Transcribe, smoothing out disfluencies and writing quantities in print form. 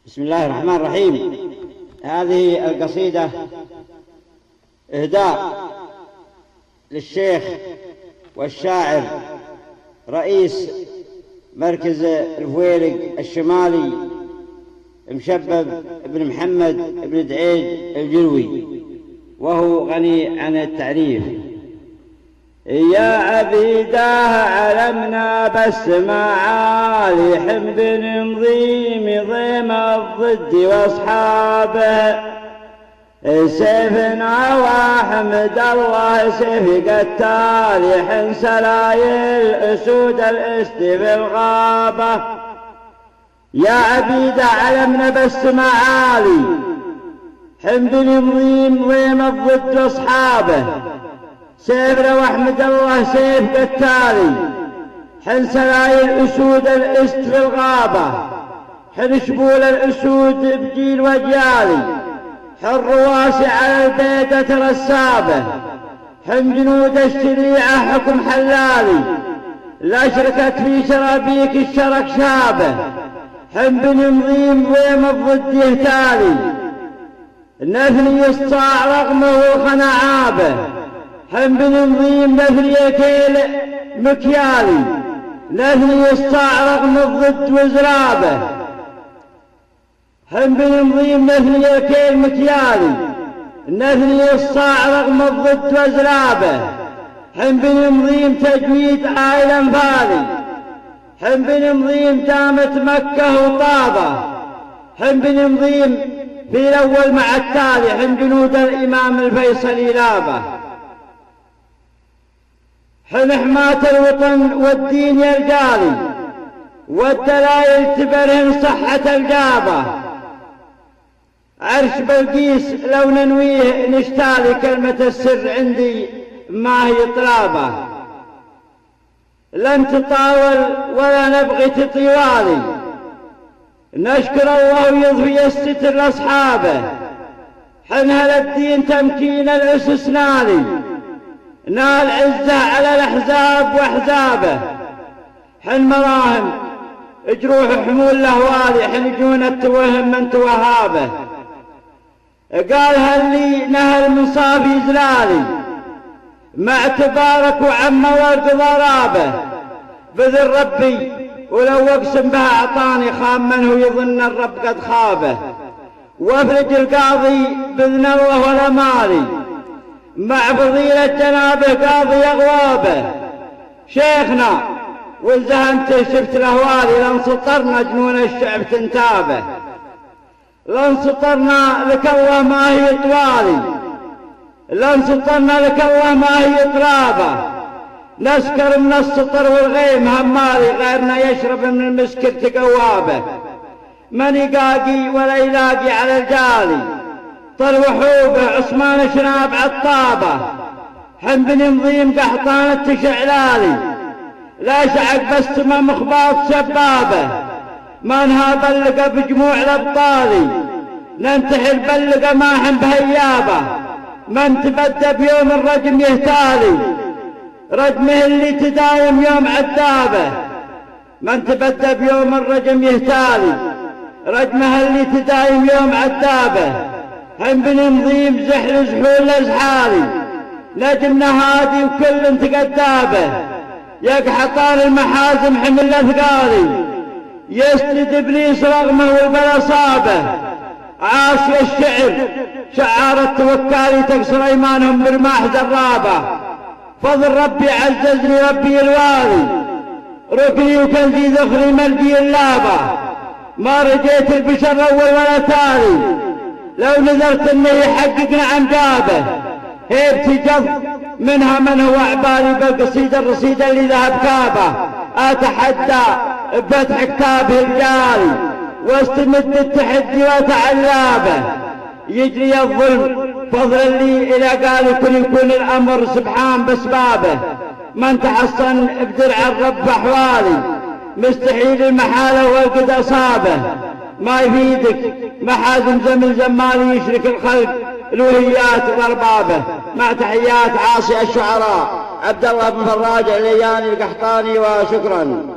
بسم الله الرحمن الرحيم. هذه القصيدة إهداء للشيخ والشاعر رئيس مركز الفويلق الشمالي مشبب بن محمد بن دعيد الجلوي، وهو غني عن التعريف. يا عبيداه علمنا بس معالي حمد نضيم ضيم الضد واصحابه، سيفنا وحمد الله سيف قتال يحن سلايل اسود الاست في الغابه. يا عبيده علمنا بس معالي حمد نضيم ضيم الضد واصحابه، سيفنا واحمد الله سيف قتالي حن سلاي الاسود الاست في الغابه، حن شبول الاسود بجيل وجيالي، حن رواسي على البيدة رسابه، حن جنود الشريعه حكم حلالي، لا شركت في شرابيك الشرك شابه، حن بن مضيم ضيم الضد يهتالي، نثني يسطاع رغمه وخنعابه، حن بن مضيم نثني يكيل مكيالي، نثني يسطاع رغم الضد وزرابه، حن بن مضيم نثني يكيل مكيالي، نثني يسطاع رغم الضد وزرابه، حن بن مضيم تجويد عائل انفالي، حن بن مضيم دامت مكة وطابة، حن بن مضيم في الأول مع التالي، حن جنود الإمام الفيصلي لابه، حن حماة الوطن والدين يرجالي، والدلائل تبرهن صحة الجابة، عرش بلقيس لو ننويه نشتالي كلمة السر عندي ما هي طلابة، لن تطاول ولا نبغي تطيوالي، نشكر الله يضفي الستر لأصحابه، حن هل الدين تمكين الأسس نالي، نال عزه على الأحزاب وأحزابه، حن مراهم جروح حمول الأهوالي، حن جونة توهم من توهابه، قال هل لي نهل من صافي زلالي، مع تبارك وعم ورد ضرابه، بذل ربي ولو اقسم بها اعطاني، خام منه يظن الرب قد خابه، وافرج القاضي باذن الله ولا مالي، مع فضيلة جنابه قاضي اغوابه، شيخنا وزهنته شفت الاهوالي، لن سطرنا جنون الشعب تنتابه، لن سطرنا لك الله ما هي طوالي، لن سطرنا لك الله ما هي طرابه، نسكر من السطر والغيم همالي، غيرنا يشرب من المسكر تقوابه، من يقاقي ولا يلاقي على الجالي، طلو حوبه عثمان شناب عطابه، حن بن مضيم قحطان التشعلالي، لا شعق بس ما مخباط شبابه، ما نهى بلقه بجموع الابطالي، ننتحل بلقه ماحن بهيابه، من تبدى بيوم الرجم يهتالي، رجمه اللي تداوم يوم عذابه، من تبدى بيوم الرجم يهتالي، رجمه اللي تداوم يوم عذابه، حن بن مضيم زحل زحول ازحالي، نجمنا هادي وكل تقدابه، يقحطان المحازم حمل اثقالي، يسند ابليس رغمه والبلا صابه، عاصي الشعر شعار التوكالي تكسر ايمانهم برماح زرابه، فضل ربي عززني ربي الوالي، ركني وكنزي ذخري ملقي اللابه، ما رجيت البشر اول ولا تالي، لو نذرت انه يحقق نعم جابه، هيبتي جف منها من هو عبالي بالقصيدة الرصيدة اللي ذهب كابه، اتحدى بفتح كتابه الجالي، واستمد التحدي وتعلابه، يجري الظلم فضلا لي الى قال يكون الامر سبحان باسبابه، من تحصن بدرع الرب احوالي، مستحيل المحاله والقد اصابه، ما يفيدك محازم زمن زمالي يشرك الخلق الوهيات واربابه، مع تحيات عاصي الشعراء عبد الله بن فراج علياني القحطاني، وشكرا.